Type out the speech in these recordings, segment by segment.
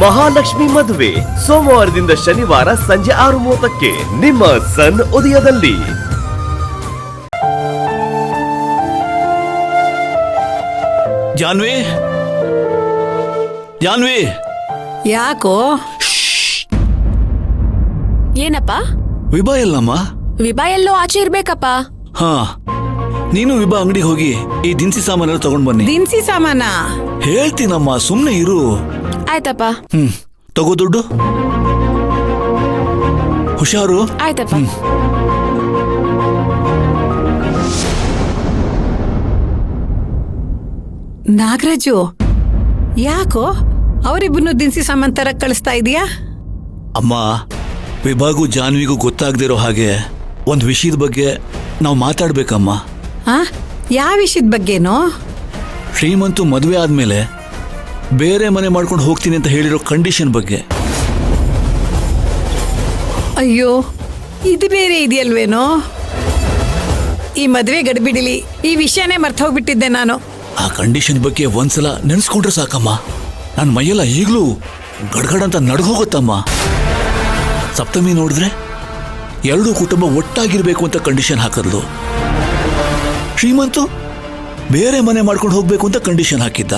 ಮಹಾಲಕ್ಷ್ಮಿ ಮದುವೆ ಸೋಮವಾರದಿಂದ ಶನಿವಾರ ಸಂಜೆ 6:30ಕ್ಕೆ ನಿಮ್ಮ ಸನ್ ಉದಯದಲ್ಲಿ. ಜಾನ್ವಿ, ಜಾನ್ವಿ. ಯಾಕೋ? ಏನಪ್ಪ? ವಿಭಾ ಎಲ್ಲಮ್ಮ? ವಿಭಾ ಎಲ್ಲೋ ಆಚೆ ಇರ್ಬೇಕಪ್ಪ. ಹಾ, ನೀನು ವಿಭಾ ಅಂಗಡಿಗೆ ಹೋಗಿ ಈ ದಿನಸಿ ಸಾಮಾನೆಲ್ಲ ತಗೊಂಡ್ ಬನ್ನಿ. ದಿನಸಿ ಸಾಮಾನ? ಹೇಳ್ತೀನಮ್ಮ, ಸುಮ್ನೆ ಇರು. ಆಯ್ತಪ್ಪ. ತಗೋ ದುಡ್ಡು. ಹುಷಾರು. ಆಯ್ತಪ್ಪ. ನಾಗರಾಜು, ಯಾಕೋ ಅವರಿಬ್ಬರನ್ನು ದಿನಸಿ ಸಾಮಾನ್ ತರ ಕಳಿಸ್ತಾ ಇದೀಯಾ? ಅಮ್ಮ, ವಿಭಾಗೂ ಜಾನ್ವಿಗೂ ಗೊತ್ತಾಗದಿರೋ ಹಾಗೆ ಒಂದು ವಿಷಯದ ಬಗ್ಗೆ ನಾವು ಮಾತಾಡ್ಬೇಕಮ್ಮ. ಯಾವ ವಿಷಯದ ಬಗ್ಗೆನೋ? ಶ್ರೀಮಂತು ಮದುವೆ ಆದ್ಮೇಲೆ ಬೇರೆ ಮನೆ ಮಾಡ್ಕೊಂಡು ಹೋಗ್ತೀನಿ ಅಂತ ಹೇಳಿರೋ ಕಂಡೀಷನ್ ಬಗ್ಗೆ. ಅಯ್ಯೋ, ಇದು ಬೇರೆ ಇದೆಯಲ್ವೇನೋ? ಈ ಮದುವೆ ಗಡಿಬಿಡಿಲಿ ಈ ವಿಷಯನೇ ಮರ್ತು ಹೋಗ್ಬಿಟ್ಟಿದ್ದೆ ನಾನು. ಆ ಕಂಡೀಷನ್ ಬಗ್ಗೆ ಒಂದ್ಸಲ ನೆನೆಸ್ಕೊಂಡ್ರೆ ಸಾಕಮ್ಮ, ನನ್ನ ಮೈಯೆಲ್ಲ ಈಗಲೂ ಗಡ್ಗಡ ಅಂತ ನಡ್ಗೋಗುತ್ತಮ್ಮ. ಸಪ್ತಮಿ ನೋಡಿದ್ರೆ ಎರಡೂ ಕುಟುಂಬ ಒಟ್ಟಾಗಿರ್ಬೇಕು ಅಂತ ಕಂಡೀಷನ್ ಹಾಕಿದ್ಲು. ಶ್ರೀಮಂತು ಬೇರೆ ಮನೆ ಮಾಡ್ಕೊಂಡು ಹೋಗ್ಬೇಕು ಅಂತ ಕಂಡೀಷನ್ ಹಾಕಿದ್ದ.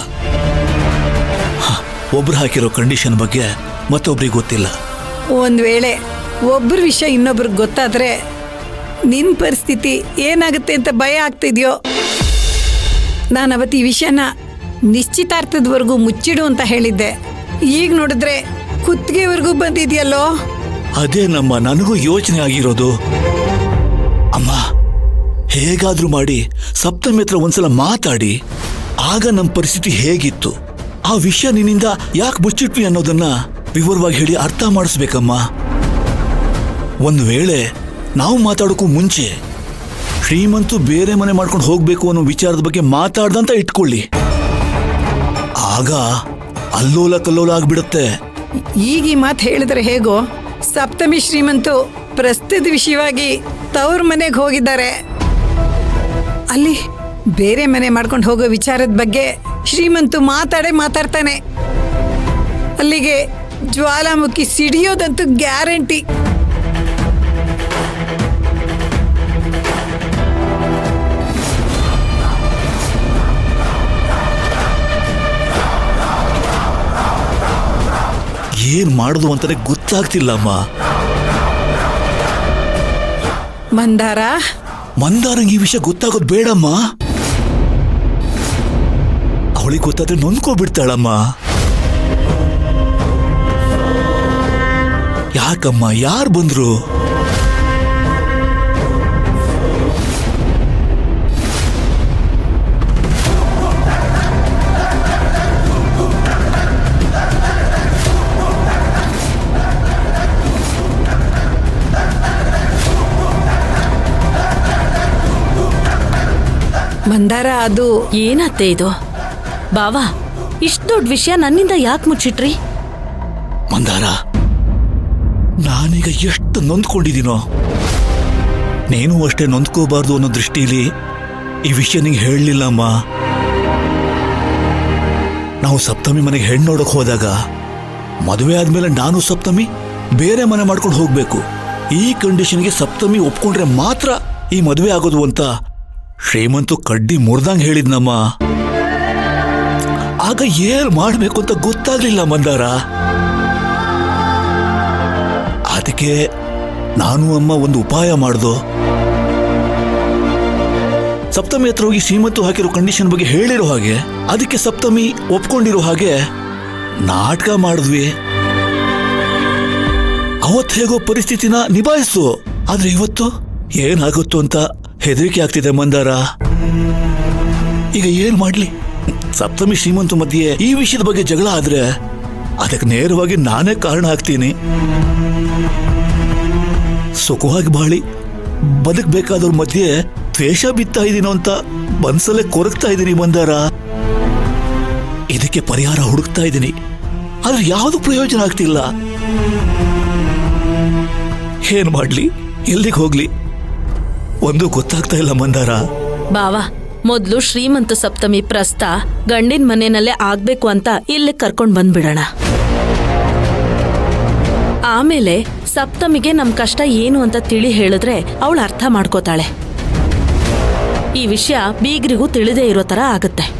ಒಬ್ರು ಹಾಕಿರೋ ಕಂಡೀಷನ್ ಬಗ್ಗೆ ಮತ್ತೊಬ್ರಿಗೆ ಗೊತ್ತಿಲ್ಲ. ಒಂದ್ ವೇಳೆ ಒಬ್ಬರ ವಿಷಯ ಇನ್ನೊಬ್ರಿಗೆ ಗೊತ್ತಾದ್ರೆ ನಿನ್ ಪರಿಸ್ಥಿತಿ ಏನಾಗುತ್ತೆ ಅಂತ ಭಯ ಆಗ್ತಿದ್ಯೋ? ನಾನು ಅವತ್ತು ಈ ವಿಷಯನ ನಿಶ್ಚಿತಾರ್ಥದವರೆಗೂ ಮುಚ್ಚಿಡು ಅಂತ ಹೇಳಿದ್ದೆ. ಈಗ ನೋಡಿದ್ರೆ ಕುತ್ತಿಗೆವರೆಗೂ ಬಂದಿದ್ಯಲ್ಲೋ. ಅದೇ ನಮ್ಮ ನನಗೂ ಯೋಚನೆ ಆಗಿರೋದು. ಅಮ್ಮ, ಹೇಗಾದ್ರೂ ಮಾಡಿ ಸಪ್ತಮಿ ಹತ್ರ ಒಂದ್ಸಲ ಮಾತಾಡಿ, ಆಗ ನಮ್ಮ ಪರಿಸ್ಥಿತಿ ಹೇಗಿತ್ತು, ಆ ವಿಷಯ ನಿನ್ನಿಂದ ಯಾಕೆ ಮುಚ್ಚಿಟ್ವಿ ಅನ್ನೋದನ್ನ ವಿವರವಾಗಿ ಹೇಳಿ ಅರ್ಥ ಮಾಡಿಸ್ಬೇಕಮ್ಮ. ಒಂದು ವೇಳೆ ನಾವು ಮಾತಾಡೋಕ್ಕೂ ಮುಂಚೆ ಶ್ರೀಮಂತು ಬೇರೆ ಮನೆ ಮಾಡ್ಕೊಂಡು ಹೋಗ್ಬೇಕು ಅನ್ನೋ ವಿಚಾರದ ಬಗ್ಗೆ ಮಾತಾಡ್ದಂತ ಇಟ್ಕೊಳ್ಳಿ, ಆಗ ಅಲ್ಲೋಲ ಕಲ್ಲೋಲ ಆಗ್ಬಿಡುತ್ತೆ. ಈಗ ಈ ಮಾತು ಹೇಳಿದ್ರೆ ಹೇಗೋ? ಸಪ್ತಮಿ ಶ್ರೀಮಂತು ಪ್ರಸ್ತುತ ವಿಷಯವಾಗಿ ತವ್ರ ಮನೆಗೆ ಹೋಗಿದ್ದಾರೆ. ಅಲ್ಲಿ ಬೇರೆ ಮನೆ ಮಾಡ್ಕೊಂಡು ಹೋಗೋ ವಿಚಾರದ ಬಗ್ಗೆ ಶ್ರೀಮಂತು ಮಾತಾಡ್ತಾನೆ. ಅಲ್ಲಿಗೆ ಜ್ವಾಲಾಮುಖಿ ಸಿಡಿಯೋದಂತೂ ಗ್ಯಾರಂಟಿ. ಏನ್ ಮಾಡುದು ಅಂತಾನೆ ಗೊತ್ತಾಗ್ತಿಲ್ಲಮ್ಮ. ಮಂದಾರಂಗ್ ಈ ವಿಷಯ ಗೊತ್ತಾಗೋದು ಬೇಡಮ್ಮ. ಅವಳಿಗೆ ಗೊತ್ತಾದ್ರೆ ನೊಂದ್ಕೋಬಿಡ್ತಾಳಮ್ಮ. ಯಾಕಮ್ಮ, ಯಾರು ಬಂದ್ರು? ಮಂದಾರ, ಅದು ಏನತ್ತೆ ಇದು? ಬಾವಾ, ಇಷ್ಟು ದೊಡ್ಡ ವಿಷಯ ನನ್ನಿಂದ ಯಾಕೆ ಮುಚ್ಚಿಟ್ರಿ? ಮಂದಾರ, ನಾನೀಗ ಎಷ್ಟು ನೊಂದ್ಕೊಂಡಿದ್ದೀನೋ, ನೀನು ಅಷ್ಟೇ ನೊಂದ್ಕೋಬಾರ್ದು ಅನ್ನೋ ದೃಷ್ಟಿಲಿ ಈ ವಿಷಯ ನಿಂಗೆ ಹೇಳಲಿಲ್ಲಮ್ಮ. ನಾವು ಸಪ್ತಮಿ ಮನೆಗೆ ಹೆಣ್ಣು ನೋಡಕ್ ಹೋದಾಗ ಮದುವೆ ಆದ್ಮೇಲೆ ನಾನು ಸಪ್ತಮಿ ಬೇರೆ ಮನೆ ಮಾಡ್ಕೊಂಡು ಹೋಗ್ಬೇಕು, ಈ ಕಂಡೀಷನ್ಗೆ ಸಪ್ತಮಿ ಒಪ್ಕೊಂಡ್ರೆ ಮಾತ್ರ ಈ ಮದುವೆ ಆಗೋದು ಅಂತ ಶ್ರೀಮಂತು ಕಡ್ಡಿ ಮುರ್ದಂಗ್ ಹೇಳಿದ್ನಮ್ಮ. ಆಗ ಏನ್ ಮಾಡ್ಬೇಕು ಅಂತ ಗೊತ್ತಾಗ್ಲಿಲ್ಲ ಮಂದಾರ. ಅದಕ್ಕೆ ನಾನು ಅಮ್ಮ ಒಂದು ಉಪಾಯ ಮಾಡ್ದು. ಸಪ್ತಮಿ ಹತ್ರ ಹೋಗಿ ಶ್ರೀಮಂತು ಹಾಕಿರೋ ಕಂಡೀಷನ್ ಬಗ್ಗೆ ಹೇಳಿರೋ ಹಾಗೆ, ಅದಕ್ಕೆ ಸಪ್ತಮಿ ಒಪ್ಕೊಂಡಿರೋ ಹಾಗೆ ನಾಟಕ ಮಾಡಿದ್ವಿ. ಅವತ್ತು ಹೇಗೋ ಪರಿಸ್ಥಿತಿನ ನಿಭಾಯಿಸು. ಆದ್ರೆ ಇವತ್ತು ಏನಾಗುತ್ತೋ ಅಂತ ಹೆದರಿಕೆ ಆಗ್ತಿದೆ ಮಂದಾರ. ಈಗ ಏನ್ ಮಾಡ್ಲಿ? ಸಪ್ತಮಿ ಶ್ರೀಮಂತು ಮಧ್ಯೆ ಈ ವಿಷಯದ ಬಗ್ಗೆ ಜಗಳ ಆದ್ರೆ ಅದಕ್ಕೆ ನೇರವಾಗಿ ನಾನೇ ಕಾರಣ ಆಗ್ತೀನಿ. ಸುಖವಾಗಿ ಬಾಳಿ ಬದುಕಬೇಕಾದವ್ರ ಮಧ್ಯೆ ದ್ವೇಷ ಬಿತ್ತಾ ಇದೀನೋ ಅಂತ ಮನ್ಸಲ್ಲೇ ಕೊರಗ್ತಾ ಇದ್ದೀನಿ ಮಂದಾರ. ಇದಕ್ಕೆ ಪರಿಹಾರ ಹುಡುಕ್ತಾ ಇದ್ದೀನಿ, ಆದ್ರೆ ಯಾವುದು ಪ್ರಯೋಜನ ಆಗ್ತಿಲ್ಲ. ಏನ್ ಮಾಡ್ಲಿ, ಎಲ್ಲಿಗೆ ಹೋಗ್ಲಿ, ಒಂದು ಗೊತ್ತಾಗ್ತಾ ಇಲ್ಲ ಮಂದಾರ. ಬಾವಾ, ಮೊದ್ಲು ಶ್ರೀಮಂತ ಸಪ್ತಮಿ ಪ್ರಸ್ತ ಗಂಡಿನ ಮನೆಯಲ್ಲೇ ಆಗ್ಬೇಕು ಅಂತ ಇಲ್ಲಿ ಕರ್ಕೊಂಡ್ ಬಂದ್ಬಿಡೋಣ. ಆಮೇಲೆ ಸಪ್ತಮಿಗೆ ನಮ್ ಕಷ್ಟ ಏನು ಅಂತ ತಿಳಿ ಹೇಳಿದ್ರೆ ಅವಳು ಅರ್ಥ ಮಾಡ್ಕೋತಾಳೆ. ಈ ವಿಷಯ ಬೀಗ್ರಿಗೂ ತಿಳಿದೇ ಇರೋ ತರ ಆಗುತ್ತೆ.